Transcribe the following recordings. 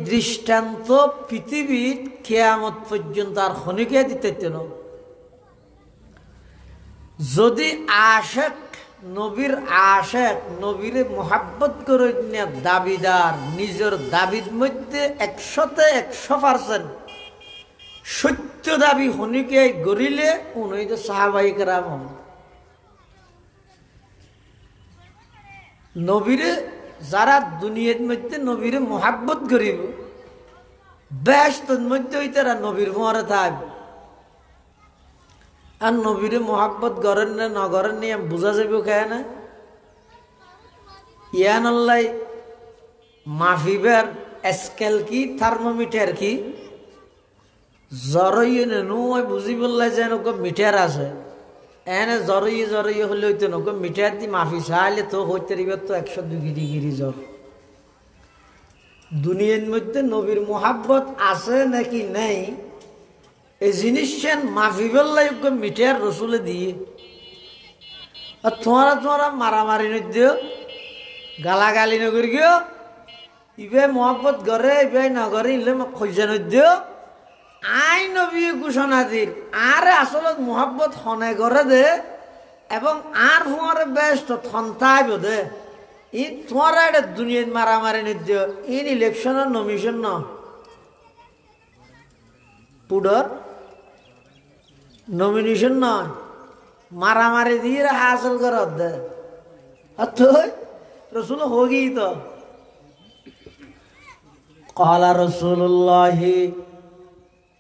দৃষ্টান্ত পৃথিবীর কিয়ামত পর্যন্ত আর খনিকে দিতে না। যদি আশেক নবীর আশেক নবীর মোহাব্বত করে দাবিদার নিজের দাবির মধ্যে 100% সত্য দাবি হনিকে গড়িলে উনি তো সাহাবাই কেরাম নবীরে যারা দুনিয়ার মধ্যে নবীরে মোহাব্বত করিব ব্যস্তর মধ্যে ওই তারা নবীর মরে থাকবে। আর নবীরে মোহাব্বত করেন না না করেন নি বোঝা যাবে খায় না। ইয়ান আল্লাহ মাফিবের স্কেল কি থার্মোমিটার কি জরইয়ে নো বুঝি বললে যেন মিটার আছে এনে জরইয়ে হলে হইতো না মিটার দি মাফি চাইলে তো হইতে পারবে তো 102 ডিগ্রি জ্বর। দুনিয়ার মধ্যে নবীর মোহাব্বত আছে নাকি নেই এই জিনিস মাফি বললে মিটার রসুলে দিয়ে। আর তোমারা মারামারি নদিও গালাগালি নগরি গিয়েও ইবে মোহাব্বত করে ইবে নগরে ইলে খোঁজা নদিও আই নবী ঘোষণা দিল আর আসলে মোহাব্বত হনে করে দে এবং আর হুঁয়ারে ব্যস্ত থন্তাইব দে ই তোমার এটা দুনিয়ার মারামারি নিদিও ইন ইলেকশনের নমিশন ন পুডর নমিনেশন নয় মারামারি দিয়ে হাসিল কর দে তুই রসুল হোগি তো ক্বালা রাসূলুল্লাহ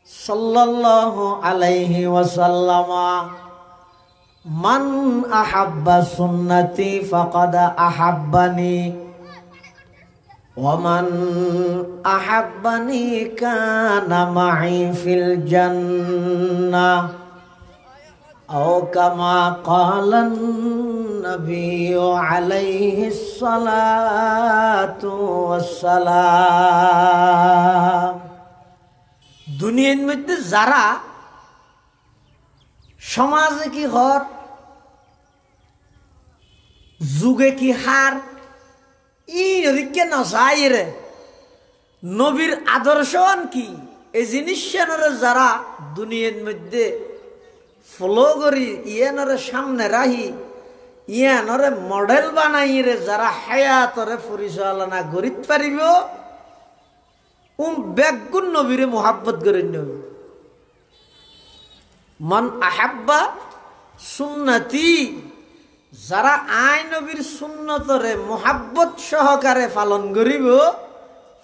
সাল্লাল্লাহু আলাইহি ওয়াসাল্লাম মান আহাব্বা সুন্নতি ফাকাদ আহাব্বানি ওয়া মান আহাব্বানি কানা মাই ফিল জান্নাহ আও কামা ক্বালান নবিয়্যু আলাইহিস সালাতু ওয়াসসালাম। দুনিয়ার মধ্যে যারা সমাজে কি হর যুগে কি হার ইকে নসাই রে নবীর আদর্শ কি এই জিনিস যারা দুনিয়ার মধ্যে ফলো করি ইয়ানরে সামনে রাহি ইয়ানরে মডেল বানাই রে যারা হায়াতরে পরিচালনা করিতে পারিব বেগুন নবীরে মোহাব্বত করে নবী মান আহাব্বা সুন্নতি যারা আই নবীর সুন্নতরে মোহাব্বত সহকারে পালন করিব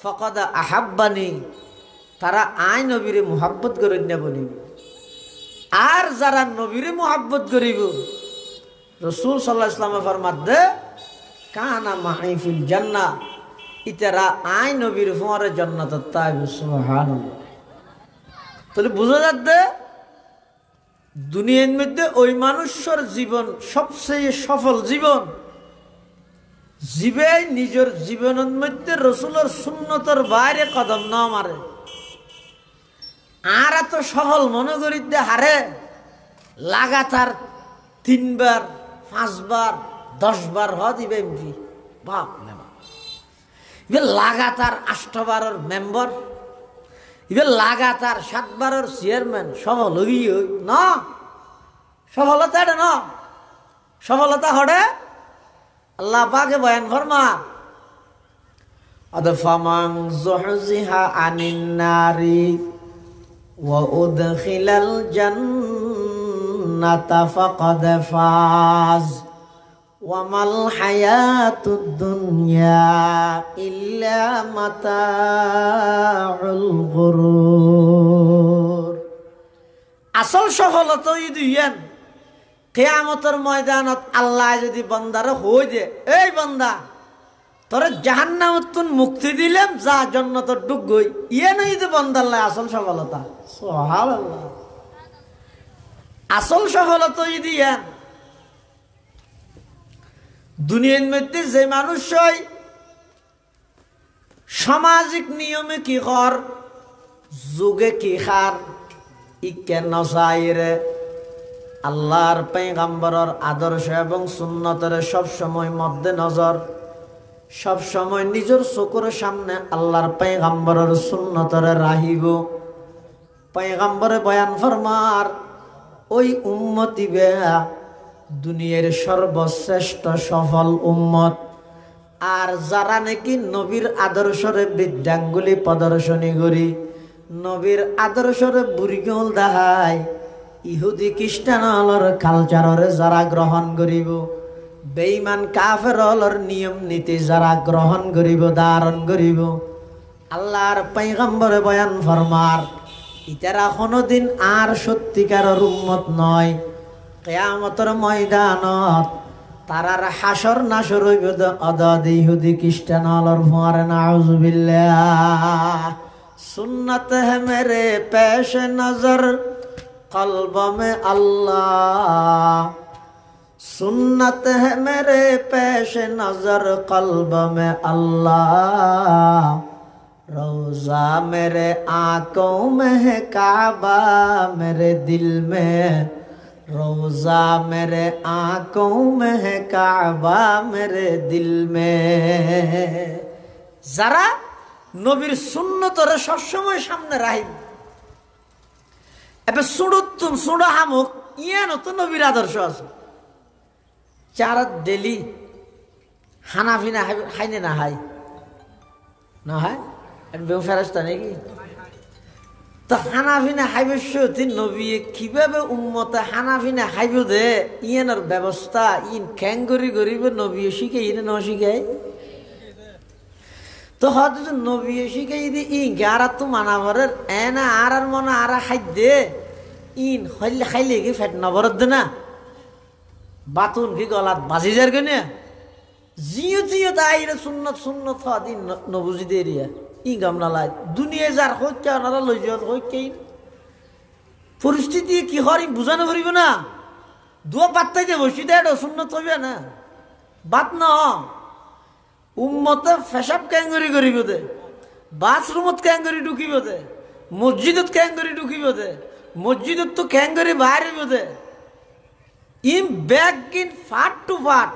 ফাকাদ আহাব্বানি তারা আই নবীরে মোহাব্বত করে বলিব। আর যারা নবীরে মোহাব্বত করিব রাসূল সাল্লাল্লাহু আলাইহি ওয়াসাল্লাম ফরমাতে কানা মাই ফিল জান্নাহ ইতারা আই নবীর ফরে জান্নাত তাইব সুবহানাল্লাহ। তাহলে বুঝা যাচ্ছে দুনিয়ার মধ্যে ওই মানুষের জীবন সবচেয়ে সফল জীবন জীবে নিজের জীবনের মধ্যে রসুলের সুন্নতর বাইরে কদম না মারে। আর এত সফল মনে করিতে হারে লাগাতার 3 বার 5 বার 10 বার দিবে এমপি বাপ লাগাতার 8 বারের মেম্বার এবার লাগাতার 7 বারের চেয়ারম্যান সফল হই না সফলতা এটা না সফলতা হড়ে আল্লাহ পাকে বয়ান ফরমা আদফামান যুহজিহা আনিন নারি ওয়া উদখিলাল জান্নাতা ফাকাদ ফাজ ওয়া মাল হায়াতুদ দুনিয়া ইল্লা মাতাউল গুরুর। আসল সফলতা ইদিয়ান কিয়ামতের ময়দানত আল্লাহ যদি বান্দারে হই দে এই বান্দা তোরে জাহান্নামত মুক্তি দিলাম যা জান্নাতে ঢুক গই ইয়ে নাই যে বান্দার লাই আসল সফলতা সুবহানাল্লাহ। আসল সফলতা ইদিয়ান দুনিয়ার মধ্যে যে মানুষ সামাজিক নিয়মে কি কর যুগে কি খার ইকে নসাইরে আল্লাহর পয়গম্বরের আদর্শ এবং সুন্নতের সব সময় মধ্যে নজর সব সময় নিজের চোখের সামনে আল্লাহর পয়গম্বরের সুন্নতরে রাহিব। পয়গম্বরে বয়ান ফরমার ওই উম্মতি বেয়া দুনিয়ার সর্বশ্রেষ্ঠ সফল উম্মত। আর যারা নাকি নবীর আদর্শরে বৃদ্ধাঙ্গুলি প্রদর্শনী করি, নবীর আদর্শরে বুড়িগল দেখায়, ইহুদি খ্রিস্টানর কালচাররে যারা গ্রহণ করিব, বেঈমান কাফেরর নিয়ম নীতি যারা গ্রহণ করিব, ধারণ করিব, আল্লাহর পয়গম্বরে বয়ান ফরমার ইতারা কোনোদিন আর সত্যিকারের উম্মত নয়। কিয়ামতের ময়দানত তারার হাসর নাসর হইব অদাদ ইহুদি খ্রিস্টান হলর ফুয়ারে নাউজুবিল্লাহ। সুন্নত হে মেরে পেশ নজর কলব মে আল্লাহ, সুন্নত হে মেরে পেশ নজর কলব মে আল্লাহ, रोजा मेरे आंखों में है काबा मेरे दिल में, रोजा मेरे आंखों में है काबा मेरे दिल में। যারা নবীর সুন্নতরে সবসময় সামনে রাখিব, এবার সুড়ুত্তুম সুড়া হামুক ইয়ানো তো নবীর আদর্শ আছে। যারা ডেলি হানাফি না হাইনে না হাই না হয় ফেরস্তা নাকি, তো হানাফিনা হাইবেশ্বতী নবী কিভাবে উম্মতে হানাফিনা হাইব দে ইয়ানোর ব্যবস্থা ইন খ্যাঙ্গরি গরিব নবী শিখে ইনে ন শিখাই, তো হয়তো নবী শিখাই দি ইন গারা তো মানাবরের এনা আর মনে আর খাদ্যে ইন হইলে খাইলে কি ফেট নবরত দে না, বাতুন কি গলাত বাজি যার কেনে জিও জিও তাইরে সুন্নত সুন্নত দিন নবুজি দে রিয়া ই গামনা লাই দুনিয়া যার হচ্ছে ওনারা লই যাওয়ার হচ্ছে পরিস্থিতি কি হরিম বুঝানো পারিব না। দুয়া পাত্তাই যে বসি দেয় সুন্নত হইবে না, বাত ন উম্মতে ফেসাব ক্যাঙ্গরি করিব দে, বাথরুমত ক্যাঙ্গরি ঢুকিব দে, মসজিদত ক্যাঙ্গরি ঢুকিব দে, মসজিদত তো ক্যাঙ্গরি বাহারিব দে, ইম ব্যাগ ইন ফাট টু ফাট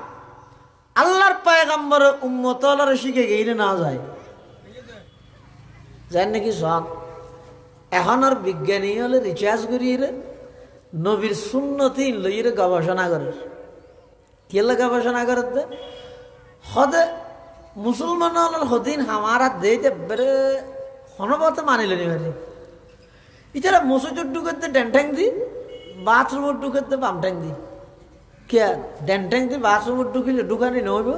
আল্লাহর পয়গম্বর উম্মত শিখে গেইলে না যায় জান নাকি সব। এখন আর বিজ্ঞানী হলে রিচার্জ করিয়ে নবীর সুন্নতি লইরে গবেষণা করে, কেলে গবেষণা করতে হদে মুসলমান হলের হদিন হামারা দেইতে বেড়ে হনবতে মানিল নি ভারি ইতারা মসজিদের ঢুকাতে ড্যান্টাং দি, বাথরুমের ঢুকাতে বামটাং দি, কে ড্যান্টাং দি বাথরুমের ঢুকিলে ঢুকানি নহইব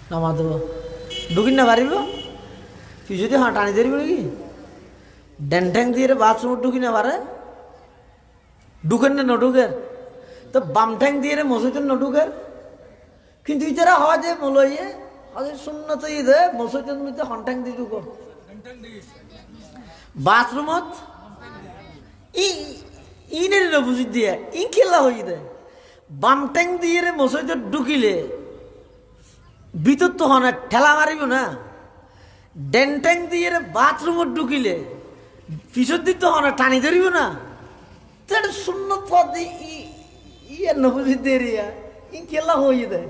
নামা দেব ঢুকিন না পারিব তুই যদি হ্যাঁ টানি ধরিব নাকি, ড্যান্টাং দিয়ে বাথরুমের ঢুকি না পারে ঢুকেন না নঢুকের, তো বামটাং দিয়ে মসজিদের নঢুকের, কিন্তু ইতারা হয় যে মলইয়ে হয় শূন্য তো দে মসজিদের মধ্যে হনটাং দিয়ে ঢুকো বাথরুমত ইনের বুঝি দিয়ে ই খেলা হয়ে দে বামটাং দিয়ে মসজিদের ঢুকিলে ভিতর তো হন ঠেলা মারিব না, ডেন্টাং দিয়ে বাথরুমত ঢুকিলে পিছর দিক তো হন টানি ধরিব না, শূন্য পদ ইয়ে নবুঝি দিয়ে ই খেলা হয়ে দেয়।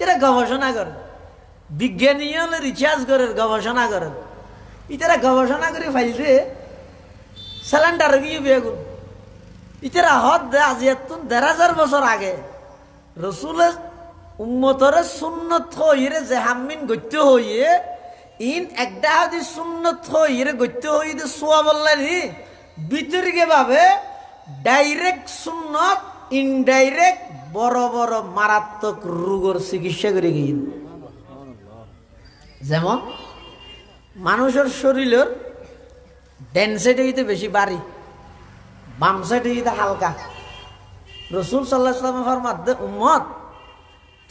এরা গবেষণা করে, বিজ্ঞানী হলে রিচার্জ করে গবেষণা করেন, ইতারা গবেষণা করে ফাইলতে সিলিন্ডার গিয়ে বেগুন ইতারা হদ দে আজি এতুন ১,৫০০ বছর আগে রসুলের উম্মতরে সুন্নত হইরে যে হামিন গত্য হইয়ে ইন একটা হাদি সুন্নত হইরে গত্য হইতে সোয়া বললেনি বিতর্কে ভাবে ডাইরেক্ট সুন্নত ইনডাইরেক্ট বড় বড় মারাত্মক রোগের চিকিৎসা করে গিয়ে, যেমন মানুষের শরীরের ডেন সাইডে হইতে বেশি বাড়ি, বাম সাইডে হইতে হালকা। রসুল সাল্লাল্লাহু আলাইহি ওয়াসাল্লামের ফরমাতে উম্মত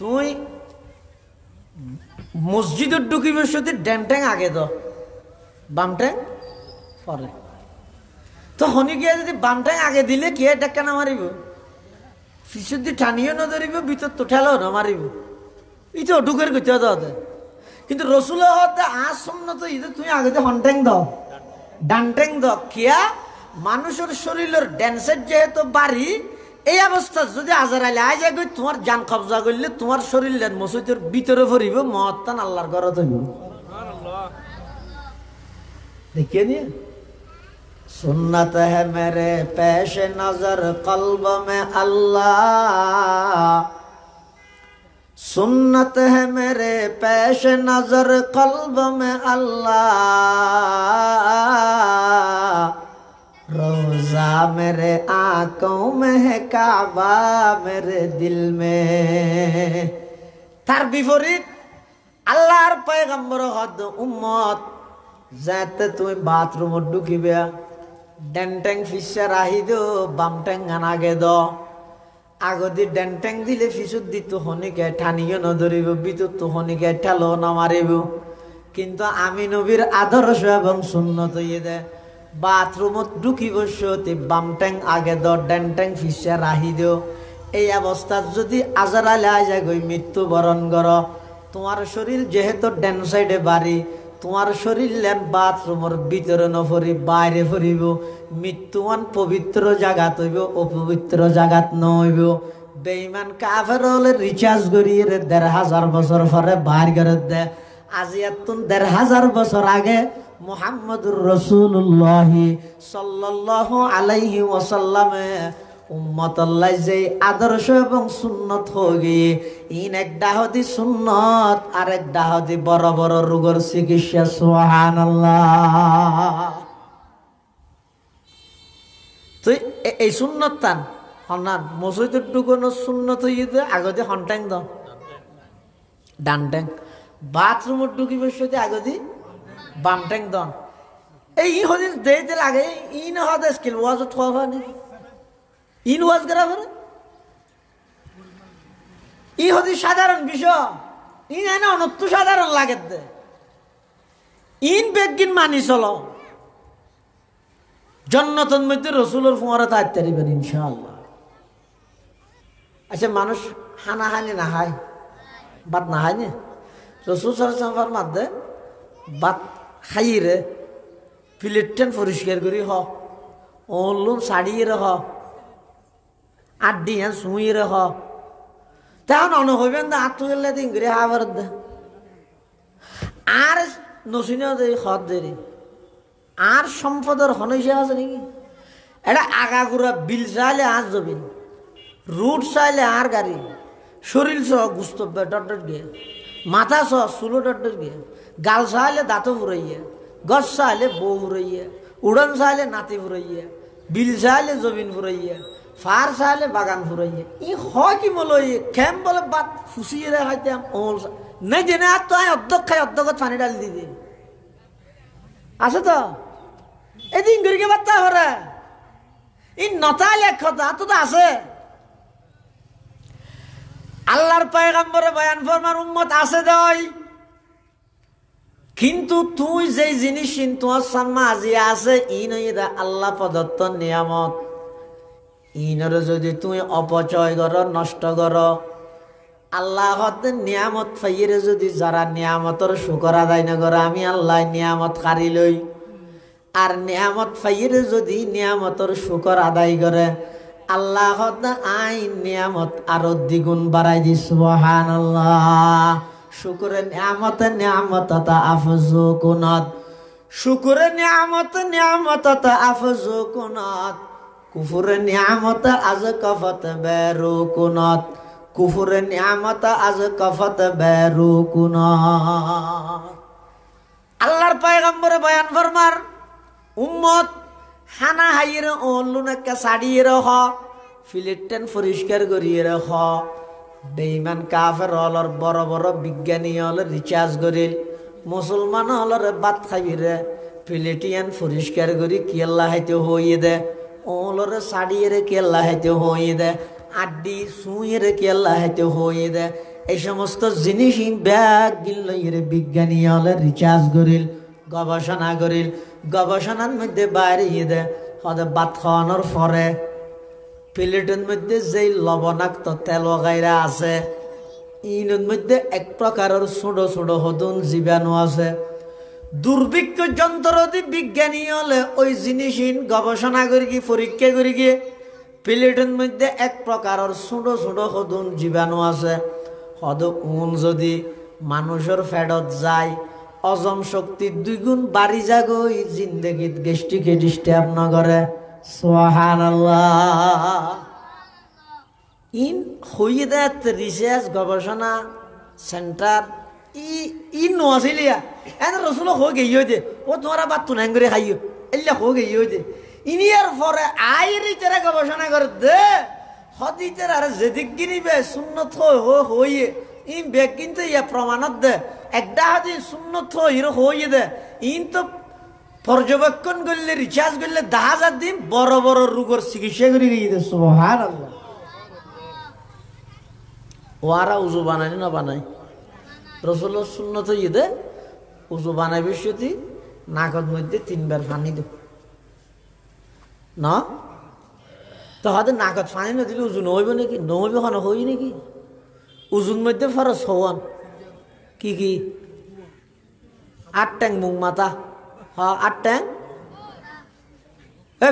তুই মসজিদের ঢুকিবার সাথে ডেন ট্যাং আগে দাও, বাম ট্যাং পরে, তো হনি গিয়ে যদি বাম ট্যাং আগে দিলে কে ডাক্কা না মারিব, পিছর দিয়ে টানিও না ধরিব, ভিতর তো ঠেলাও না মারিব, ইতো ঢুকের করতে হতে। কিন্তু রসুলের হতে আসন্ন তো ইতে তুমি আগে তো হনট্যাং দাও ডানট্যাং দাও, কিয়া মানুষের শরীরের ড্যান্সের যেহেতু বাড়ি এই অবস্থা যদি আজরাইল আই যায় তোমার জান কবজা করলে তোমার শরীর মসজিদের ভিতরে ভরিব মহত্তান আল্লাহর ঘরে হইব देखिए नहीं सुन्नत है मेरे पेश नजर कल्ब में अल्लाह सुन्नत है मेरे पेश नजर कल्ब में अल्लाह रोजा मेरे आंखों में है काबा मेरे दिल में तार विपरीत अल्लाहर पैगम्बर हद उम्मत যাতে তুমি বাথরুমত ঢুকিবে ডেন্টেং ফিসার আহি দো বাম টেং আগে দ আগদি ডেন্টেং দিলে ফিসুত দিত হনিকে ঠানিও নধরিব বিদ্যুৎ তো হনিকে ঠেলো না মারিব কিন্তু আমি নবীর আদর্শ এবং সুন্নত ইয়ে দে বাথরুমত ঢুকিব সতে বাম টেং আগে দ ডেন্টেং ফিসার আহি দো এই অবস্থাত যদি আজরাইল আই যায় গই মৃত্যুবরণ কর তোমার শরীর যেহেতু ডেন সাইডে বাড়ি তোমার শরীর লেন বাথরুমের ভিতরে নফরি বাইরে ফরিব মৃত্যুয়ান পবিত্র জায়গাত হইব অপবিত্র জায়গাত নইব বেঈমান কাফের হলে রিচার্জ করিয়ে ১৫০০ বছর পরে বাইর করে দে আজি এতুন ১৫০০ বছর আগে মুহাম্মদুর রাসূলুল্লাহ সাল্লাল্লাহু আলাইহি ওয়াসাল্লামে উম্মত আল্লাহ যে আদর্শ এবং সুন্নত হয়ে গিয়ে ইন এক ডাহদি সুন্নত আর এক ডাহদি বড় বড় রোগের চিকিৎসা সুবহানাল্লাহ তো এই সুন্নত তান হনান মসজিদের ঢুকানো সুন্নত হইতে আগদি হনটাং দ ডান ট্যাং বাথরুমের ঢুকিবার সাথে আগদি বাম ট্যাং দন এই হদিস দেইতে লাগে ইন হদিস কিল ওয়াজ থওয়ানি ইন ওয়াজ করা করে ই হদি সাধারণ বিষয় ইন এনে অনত্য সাধারণ লাগে দে ইন বেগিন মানি চলো জন্নতন মধ্যে রসুলের ফুঁয়ারা তাই তারিবেন ইনশাআল্লাহ আচ্ছা মানুষ হানাহানি না হায় বাত না হায় না রসুল সাল্লাল্লাহু মাধ্যে বাত খাইরে প্লেটটেন পরিষ্কার করি হ ওলুন শাড়িয়ে হ আড্ডি হ্যাঁ শুয়ে রে হ তখন অন হইবেন না আত্ম গেলে দিন করে হাবার দে আর নসিনেও দে খত দে আর সম্পদের হনইসে আছে নাকি এটা আগাগুড়া বিল চাইলে আর যাবেন রুট চাইলে আর গাড়ি শরীর সহ গুস্ত ডট গিয়ে মাথা সহ চুলো ডট গিয়ে গাল চাইলে দাঁতো ফুরাইয়ে গছ চাইলে বউ ফুরাইয়ে উড়ন চাইলে নাতি ফুরাইয়ে বিল চাইলে জমিন ফুরাইয়ে ফার চাইলে বাগান ফুরাইয়ে ই হয় কি বলো খেম বলে বাদ ফুসিয়ে রে হাইতাম ওল নাই জেনে আর তো অর্ধক খাই অর্ধকত পানি ডাল দি দে আছে তো এদিন গরিকে বার্তা হরে ই নতাল এক কথা তো আছে আল্লাহর পয়গম্বরে বয়ান ফরমার উম্মত আছে দই কিন্তু তুই যে জিনিস তোমার সামনে আজি আছে ই নই আল্লাহ প্রদত্ত নিয়ামত ইনরে যদি তুই অপচয় কর নষ্ট কর আল্লাহ নিয়ামত ফাইরে যদি যারা নিয়ামতর শুকর আদায় না করে আমি আল্লাহ নিয়ামত কারি লই আর নিয়ামত ফাইরে যদি নিয়ামতর শুকর আদায় করে আল্লাহ আইন নিয়ামত আরো দ্বিগুণ বাড়াই দি সুবহানাল্লাহ শুকরে নিয়ামত আফজু কুনাত শুকরে নিয়ামত আফজু কুনাত কুফুরে নিয়ামত আজ কফত বেরু কুনাত কুফুরে নিয়ামত আজ কফত বেরু কুনাত আল্লাহর পয়গম্বরে বয়ান ফরমার উম্মত হানা হাইরে ওলুনাকে সাড়িয়ে রহ ফিলেটেন পরিষ্কার করিয়ে রহ বেঈমান কাফের হলর বড় বড় বিজ্ঞানী হল রিচার্জ করিল মুসলমান হলরে বাত খাইরে ফিলেটিয়ান পরিষ্কার করি কি আল্লাহ হাইতে হইয়ে দে ওলরে সাড়িয়ে কি আল্লাহ হাইতে হইয়ে দে আড্ডি শুয়ে কি আল্লাহ হাইতে হইয়ে দে এই সমস্ত জিনিস ব্যাগ গিল্লইরে বিজ্ঞানী হলে রিচার্জ করিল গবেষণা করিল গবেষণার মধ্যে বাইরে দে হদে বাত খাওয়ানোর পরে প্লেটের মধ্যে যেই লবণাক্ত তেল গাইরা আছে ইনের মধ্যে এক প্রকারের ছোট ছোট হদুন জীবাণু আছে দুর্ভিক্ষ যন্ত্র দি বিজ্ঞানী হলে ওই জিনিস গবেষণা করি কি পরীক্ষা করি গিয়ে প্লেটের মধ্যে এক প্রকারের ছোট ছোট সদুন জীবাণু আছে। সদু উন যদি মানুষের ফেডত যায়, অজম শক্তি 2 গুণ বাড়ি যাগই, জিন্দগিত গেস্টিকে ডিস্টার্ব না করে। সুবহানাল্লাহ। ইন হইয়ে দেয় রিসার্চ গবেষণা সেন্টার ই নছিলিয়া এন রসুল হো গেইও দে ও তোমারা বাত তুনাং করে খাইও এল্লা হো গেইও দে ইনিয়ার পরে আইরি তেরা গবেষণা করে দে হদিতের আর যেদিক গিনিবে সুন্নত হইয়ে ইন বেগ কিন্তু ইয়া প্রমাণত দে একটা হাদি সুন্নত হিরো হইয়ে দে ইন তো পর্যবেক্ষণ করলে রিচার্জ করলে 10,000 দিন বড় বড় রোগের চিকিৎসা করে গিয়ে। সুবহানাল্লাহ। ওরা উজু বানায় না বানায়? রসুলের সুন্নত ঈদে উজু বানাই বসতি নাকর মধ্যে 3 বার পানি দেব না, তো হয়তো নাকত পানি না দিলে উজু নহইব নাকি? নহইব কেন হই নাকি? উজুর মধ্যে ফরজ হওয়ান কি কি? 8 ট্যাং মুখ মাথা। হ্যাঁ 8 ট্যাং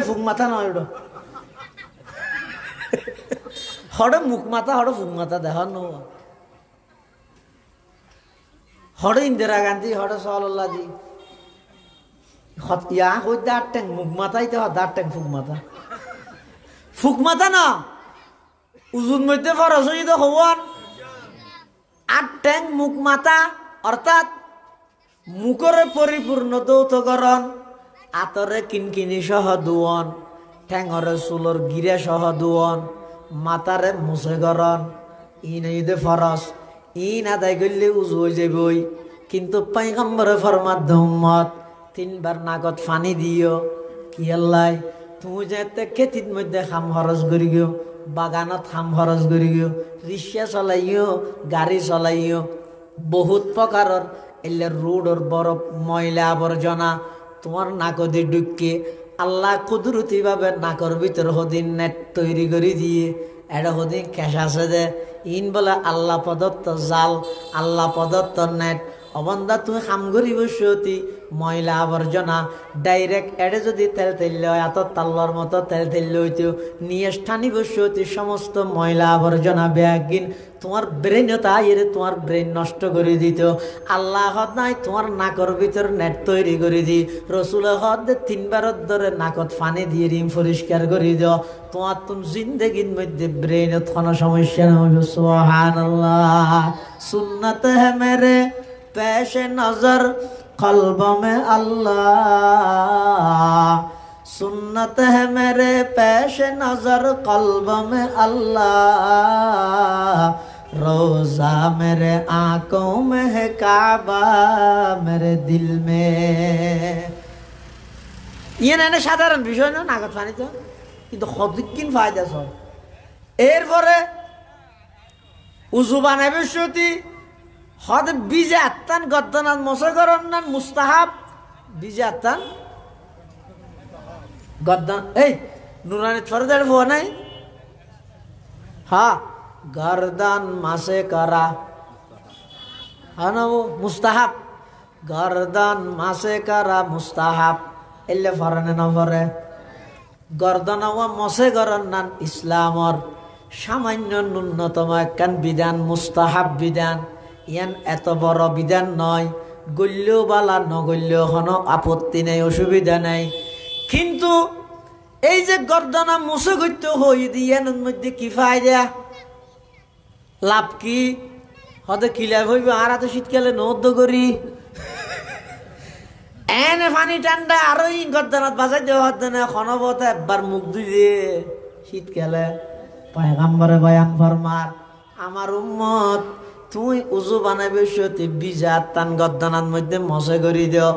ফুক মাথা নয় ওটা হড়ে মুখ মাথা হড়ে ফুক মাথা দেখার ন হড়ে ইন্দিরা গান্ধী হড়ে সহল্লাজি ইয়া হইতে 8 ট্যাং মুখ মাথাই তো 8 ট্যাং ফুক মাথা। ফুক মাথা না উজুর মধ্যে ফরজ হই তো হওয়ান 8 ট্যাং মুখ মাথা, অর্থাৎ মুখরে পরিপূর্ণ দৌতকরণ, আতরে কিনকিনি সহ দুয়ন, ঠ্যাঙরে চুলর গিরা সহ দুয়ন, মাতারে মুছে গরণ। ইন ঈদে ফরজ, ইন আদায় করলে উজু হয়ে যাবই। কিন্তু পয়গম্বরে ফরমাত উম্মত 3 বার নাকত পানি দিও। কি আল্লাহ তুমি যেতে খেতির মধ্যে খাম খরচ করি গিও, বাগানত খাম খরচ করি গিও, রিক্সা চলাইও, গাড়ি চলাইও, বহুত প্রকারের এলে রোডর বড় ময়লা আবর্জনা তোমার নাকদি ঢুকে আল্লাহ কুদরতি ভাবে নাকর ভিতর হদিন নেট তৈরি করে দিয়ে এটা হদিন ক্যাশ আছে দে ইন বলে আল্লাহ প্রদত্ত জাল, আল্লাহ প্রদত্ত নেট। অবন্ধা তুমি খাম করি বসতি ময়লা আবর্জনা ডাইরেক্ট এডে যদি তেল তেল হয় এত তাল্লর মতো তেল তেল হইতো নিয়ে স্থানী বসতি সমস্ত ময়লা আবর্জনা ব্যাগিন তোমার ব্রেন তাই তোমার ব্রেন নষ্ট করে দিত। আল্লাহ হদ নাই তোমার নাকর ভিতর নেট তৈরি করে দি, রসুল হদ 3 বারের ধরে নাকত পানি দিয়ে রিম পরিষ্কার করে দিও। তোমার তুমি জিন্দগির মধ্যে ব্রেনত কোনো সমস্যা না হইব। সুবহানাল্লাহ। সুন্নত হ্যাঁ মেরে পেশ নজর কলব में अल्लाह, सुन्नत है मेरे पेश नजर कल्ब में अल्लाह, रोजा मेरे आंखों में है काबा मेरे दिल में। ये না সাধারণ বিষয় না নাগত পানি তো, কিন্তু কতদিন ফায়দা সব। এরপরে উজু বানাবে সতি হদ বিজে আত্তান গদ্দনাথ মশকরণ নান মুস্তাহাব বিজে আত্তান গদ্দান এই নুরানি ফরদার হওয়া নাই। হ্যাঁ গর্দান মাসে করা হ্যাঁ না ও মুস্তাহাব, গর্দান মাসে করা মুস্তাহাব এলে ফরনে না ফরে গর্দান মসে গরণ নান ইসলামর সামান্য ন্যূনতম একখান বিধান, মুস্তাহাব বিধান। ইয়ান এত বড় বিধান নয়, গল্যও বালা নগল্যও কোনো আপত্তি নেই, অসুবিধা নেই। কিন্তু এই যে গর্দনা মুছে করতে হই দিয়ানোর মধ্যে কি ফায়দা, লাভ কি? হয়তো কি লাভ হইব? আর এত শীতকালে নদ্য করি এনে পানি ঠান্ডা আরো গর্দনাত বাজাই দেওয়া হতো না খনবত একবার মুখ ধুই দিয়ে শীতকালে। পয়গম্বরে বয়ান ফরমার আমার উম্মত তুই উজু বানাবে সত্যি বিজা তান গদ্দানার মধ্যে মশে করি দিও,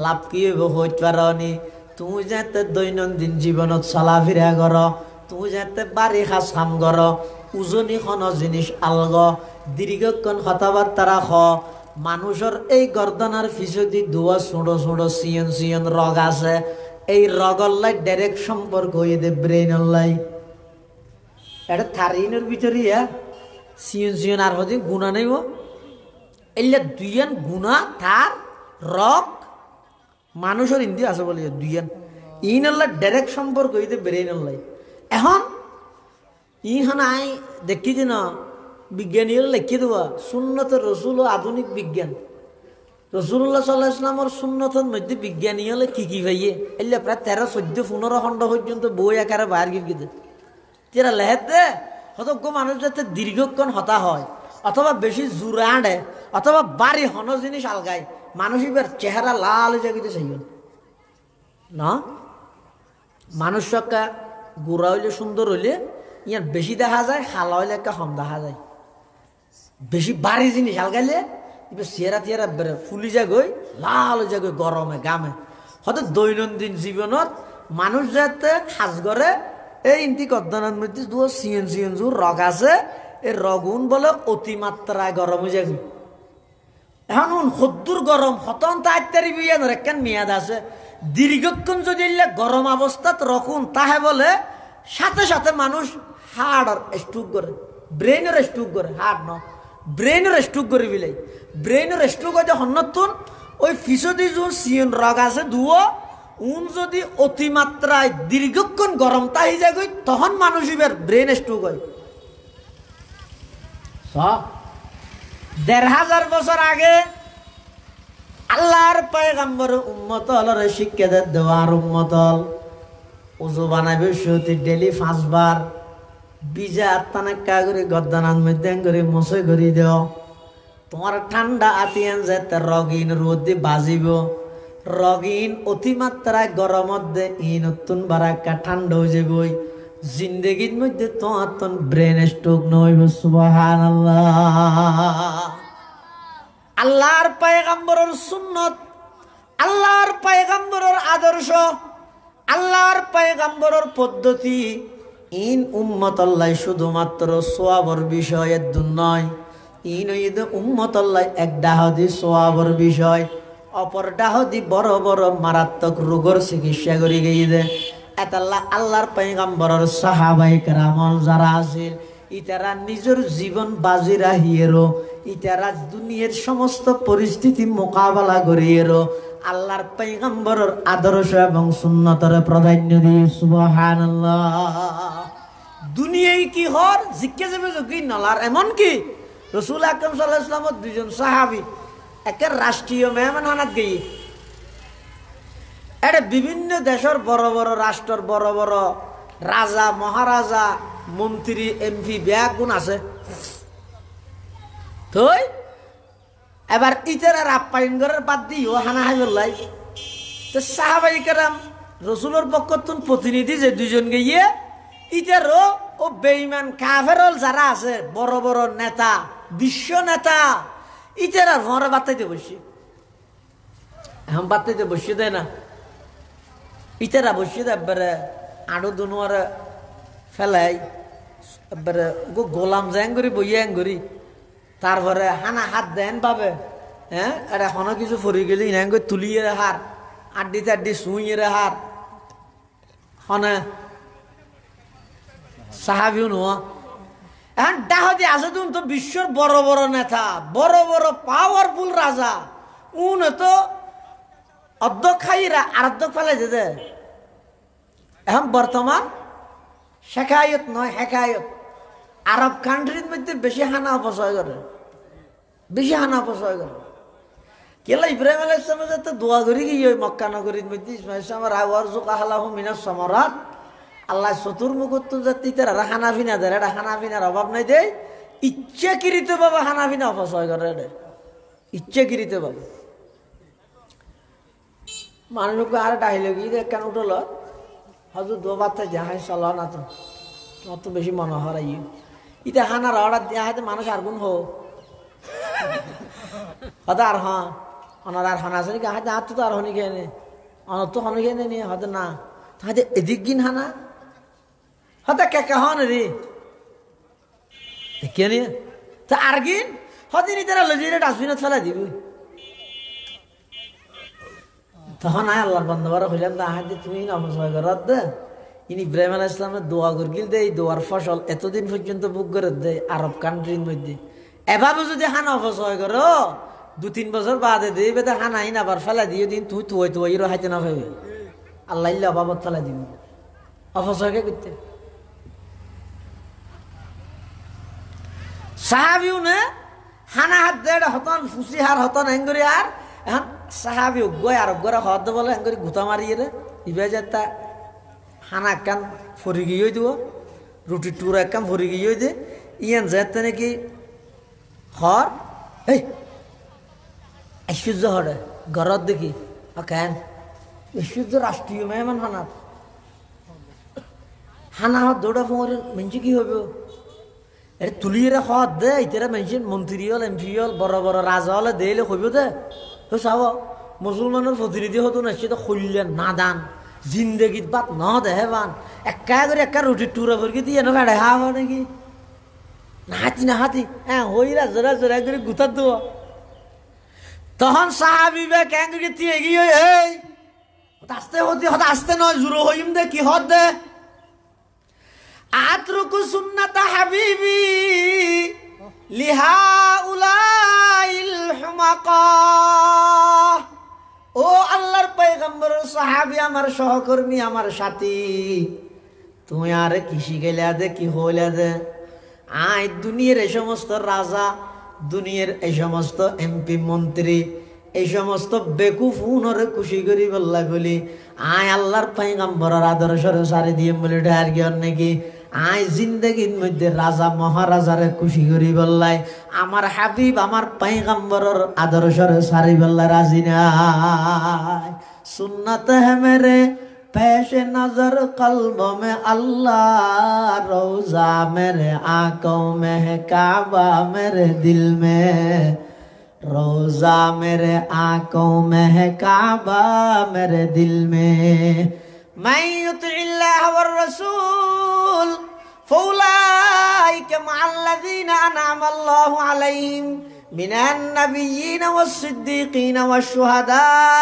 লাভ কি হইব হইতে পারি? তুমি যাতে দৈনন্দিন জীবনত চলাফেরা কর, তুমি যাতে বাড়ি খাস কাম কর, উজনি খন জিনিস আলগ দীর্ঘক্ষণ কথাবার্তা রাখ। মানুষের এই গর্দনার পিছদি দুয়া ছোট ছোট সিয়ন সিয়ন রগ আছে, এই রগর লাই ডাইরেক্ট সম্পর্ক হয়ে দে ব্রেইনের লাই। এটা থারিনের ভিতরে সিয়ন সিয়ন আর হদি গুণা নেই এলে দুইয়ান গুণা থার রক মানুষের হিন্দি আছে বলে দুইয়ান ইন আল্লাহ ডাইরেক্ট সম্পর্ক হইতে ব্রেইনের লাই। এখন ইহানাই দেখি দিন বিজ্ঞানী লিখি দেওয়া সুন্নত রসুল ও আধুনিক বিজ্ঞান রসুল্লাহ সাল্লাহ ইসলামর সুন্নতের মধ্যে বিজ্ঞানী হলে কি ভাইয়ে এলে প্রায় 13-14-15 খণ্ড পর্যন্ত বই আকারে বাইর গিয়ে তেরা লেহেতে হতজ্ঞ মানুষ যাতে দীর্ঘক্ষণ হতা হয় অথবা বেশি জোরে আঁড়ে অথবা বাড়ি হন জিনিস আলগায় মানুষ এবার চেহারা লাল জায়গাতে চাইব না মানুষ সক্কা গোড়া হইলে সুন্দর হইলে ইয়ার বেশি দেখা যায় খালা হইলে একটা কম দেখা যায় বেশি বাড়ি জিনিস আলগাইলে এবার চেহারা টিয়ারা ফুলি যাগই লাল যাগই গরমে গামে হয়তো দৈনন্দিন জীবনত মানুষ যাতে খাস করে এই ইন্তি কদ্দানের মধ্যে দু সিএন রগ আছে এই রগুন বলে অতিমাত্রায় গরম হয়ে যাবে এখন সদ্দুর গরম হতন তাড়াতাড়ি বিয়ানোর একখান মেয়াদ আছে দীর্ঘক্ষণ যদি গরম অবস্থাত রকুন তাহে বলে সাথে সাথে মানুষ হার্ট স্ট্রোক করে ব্রেনের স্ট্রোক করে হার্ট ন ব্রেনের স্ট্রোক করে বিলাই ব্রেনের স্ট্রোক হয়ে হন্নতুন ওই ফিসদি যে সিএন রগ আছে দুও উন যদি অতিমাত্রায় দীর্ঘক্ষণ গরম তাই যায় তখন মানুষ এবার ব্রেন স্ট্রোক হয় ১,৫০০ বছর আগে আল্লাহর পয়গম্বর উম্মতল শিক্ষা দেওয়ার উম্মতল উজু বানাবে সত্যি ডেলি 5 বার বিজা আত্মানাক্কা করে গদ্দানান মধ্যে করে মশে করে দেও তোমার ঠান্ডা আতিয়ান যেতে রগিন রোদে বাজিব রগিন অতিমাত্রায় গরমত দে ইন নতুন বারাক্কা ঠান্ডা হয়ে যাবই জিন্দগির মধ্যে তোমার ব্রেন স্ট্রোক নইব সুবহানাল্লাহ আল্লাহর পয়গম্বরের সুন্নত আল্লাহর পয়গম্বরের আদর্শ আল্লাহর পয়গম্বরের পদ্ধতি ইন উম্মত আল্লাহ শুধুমাত্র সওয়াবের বিষয়ের দুন নয় ইন ঈদ উম্মত আল্লাহ এক ডাহদি সওয়াবের বিষয় অপর ডাহদি বড় বড় মারাত্মক রোগের চিকিৎসা করে গিয়ে দে এতাল্লাহ আল্লাহর পয়গম্বরের সাহাবায়ে কেরামল যারা আছে ইতারা নিজের জীবন বাজি রাখিয়েরো ইতারা দুনিয়ার সমস্ত পরিস্থিতি মোকাবেলা করিয়েরো আল্লাহর পয়গম্বরের আদর্শ এবং সুন্নতের প্রাধান্য দিয়ে সুবহানাল্লাহ দুনিয়ায় কি হর জিজ্ঞে যাবে কি নলার এমন কি রাসূল আকরাম সাল্লাল্লাহু আলাইহি ওয়াসাল্লামের দুইজন সাহাবী একের রাষ্ট্রীয় মেহমান হানাত গিয়ে এটা বিভিন্ন দেশের বড় বড় রাষ্ট্রের বড় বড় রাজা মহারাজা মন্ত্রী এমপি ব্যাগুন আছে তো এবার ইতারা আপ্যায়ন করার বাদ দিও হানা হাইবল্লাই তো সাহাবাই কেরাম রসুলের পক্ষতুন প্রতিনিধি যে দুজন গিয়ে ইতারও ও বেঈমান কাফেরল যারা আছে বড় বড় নেতা বিশ্ব নেতা ইতারা ভরে বাতাইতে বসি এখন বাতাইতে বসিয়ে দেয় না ইতারা বসিয়ে দেয় একবারে আড়ো দুনুয়ারে ফেলাই একবারে গোলাম জ্যাঙ্গরি বইয়া অ্যাঙ্গরি তারপরে হানা হাত দেন পাবে হ্যাঁ এটা হন কিছু ফরি গেলে ইনাঙ্গ তুলিয়ে হার আড্ডি টাড্ডি শুইয়ে হার হনে সাহাবিও নোয়া এখন ডাহদি আছে তুমি তো বিশ্বর বড় বড় নেতা বড় বড় পাওয়ারফুল রাজা উন তো অর্ধক খাইরা আর অর্ধক ফেলাই দে এখন বর্তমান শেখায়ত নয় হেকায়ত আরব কান্ট্রির মধ্যে বেশি হানা অপচয় করে বেশি হানা অপচয় করে কেলা ইব্রাহিম আলাইহিস সালাম যাতে দোয়া করি গিয়ে মক্কা নগরীর মধ্যে ইসমাইল সালাম রাওয়ার জুক আহলাহু মিনাস সামারাত আল্লাহ চতুর্মুখত যাতে তারা হানাফিনা দেয় এটা হানাফিনার অভাব নাই দেয় ইচ্ছাকৃত বাবা হানাফিনা অপচয় করে এটা ইচ্ছাকৃত বাবা মানুষকে আর ডাইলে গিয়ে কেন উঠল হজুর দো বাচ্চা যাহাই চল না তো অত বেশি মনে হরাই ইটা হানার অর্ডার দেওয়া হয় মানুষ আর গুণ হোক হয়তো আর হ্যাঁ অনার আর হানা আছে নাকি হাতে হাত তো আর হনি খেয়ে নে অনার তো হনি খেয়ে নে হয়তো না হয়তো এদিক গিন হানা হয়তো কে হন রে দেখিয়ে নিয়ে তা আর গিন হয়তো নি তারা লজিয়ে ডাস্টবিনত ফেলা দিবি তখন আয় আল্লাহর বান্দাবার হইলাম না হাতে তুমি নমস্কার করার দে ইনি ইব্রাহিম আলাইহিস সালামের দোয়া গরগিল দেয় দোয়ার ফসল এতদিন পর্যন্ত বুক করে দেয় আরব কান্ট্রির মধ্যে এভাবে যদি হানা অপচয় করো 2-3 বছর বাদে দিয়ে বেদে হানাই না আবার ফেলা দিয়ে দিন তুই তুই হাইতে না ভাবে আল্লাহ অভাবত ফেলা দিবি অপচয়কে করতে সাহাবিও না হানা হাত দেড় হতন ফুসি হার হতন এঙ্গরি আর এখন সাহাবিও গয় আর গরে হদ বলে এঙ্গরি গুতা মারিয়ে রে ইবে যেতা হানা কান ফরি গিয়ে দিব রুটি টুর এক কাম ফরি গিয়ে দে ইয়ান যেতে নাকি হর এই ঐশ্বর্য হরে ঘরত দেখি কেন ঐশ্বর্য রাষ্ট্রীয় মেহমান হানাত হানা হাত দৌড়া ফোঁড়ে মেনছে কি হবে এটা তুলিয়ে হত দে ইতারা মেনছে মন্ত্রী হল এমপি হল বড় বড় রাজা হলে দেলে হইব দে তো চাব মুসলমানের প্রতিনিধি হতো না সে তো খুললেন না দান জিন্দগিত বাত ন দেহে বান একা করে একা রুটি টুরা ভরকে দিয়ে না বেড়ে হা নাকি না হাতি হ্যাঁ হইরা জোরা জোরা করে গুতার দেব তখন সাহাবিবে কেন করে দিয়ে গিয়ে এই আসতে হতে হতে আসতে নয় জুরো হইম দে কি হত দে আতরুকু সুন্নাতা হাবিবি লিহা উলাইল হুমাকা ও আল্লাহর পয়গম্বরের সাহাবী আমার সহকর্মী আমার সাথী তুমি আর কি শিখাইলা দে কি হইলা দে আয় দুনিয়ার এই সমস্ত রাজা দুনিয়ার এই সমস্ত এমপি মন্ত্রী এই সমস্ত বেকুফুনরে খুশি করি বললা বলি আয় আল্লাহর পয়গম্বরের আদর্শরে সারি দিয়ে বলে ঢার গিয়ন নাকি আয় জিন্দগির মধ্যে রাজা মহারাজারে খুশি করি বললাই আমার হাবিব আমার পয়গম্বরের আদর্শরে সারি বললা রাজি নাই সুন্নত है मेरे पेश नजर कल्ब में अल्लाह रोजा मेरे आंखों में है काबा मेरे दिल में रोजा मेरे आंखों में है काबा मेरे दिल में मैं युतिल्लाह वर रसूल फौलाइका मअल्लज़ीना अनअमा अल्लाहु अलैहिम मिनन नबिय्यीन वस्सिद्दीकीन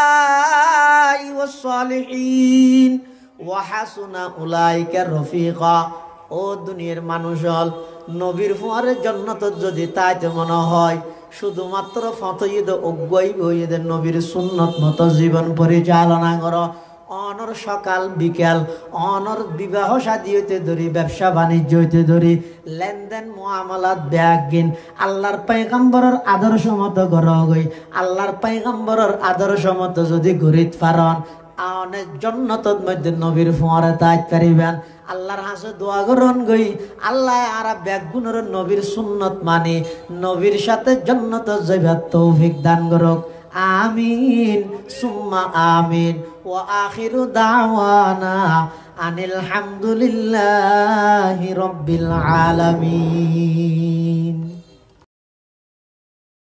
वश्शुहदाई वस्सालिहीन वा हसुना उलाइका रफीका ও দুনিয়ার মানুষ হল নবীর পরে জান্নাত যদি তাইতে মনে হয় শুধুমাত্র ফতইদ অজ্ঞই হইয়ে নবীর সুন্নত মতো জীবন পরিচালনা করো অনর সকাল বিকাল অনর বিবাহ শাদী হইতে ধরি ব্যবসা বাণিজ্য হইতে ধরি লেনদেন মুআমালাত ব্যাগিন আল্লাহর পয়গম্বরের আদর্শ মতো গড় গই আল্লাহর পয়গম্বরের আদর্শ মতো যদি গড়িত পারন অনেক জান্নাতের মধ্যে নবীর ফোয়ারে তাইত পারিবেন আল্লাহর হাসে দোয়া করন গই আল্লাহ আর ব্যাগুনের নবীর সুন্নত মানে নবীর সাথে জান্নাত যাইবার তৌফিক দান করুক আমিন সুম্মা আমিন ওয়া আখিরু দাওয়ানা আনিল হামদুলিল্লাহি রাব্বিল আলামিন।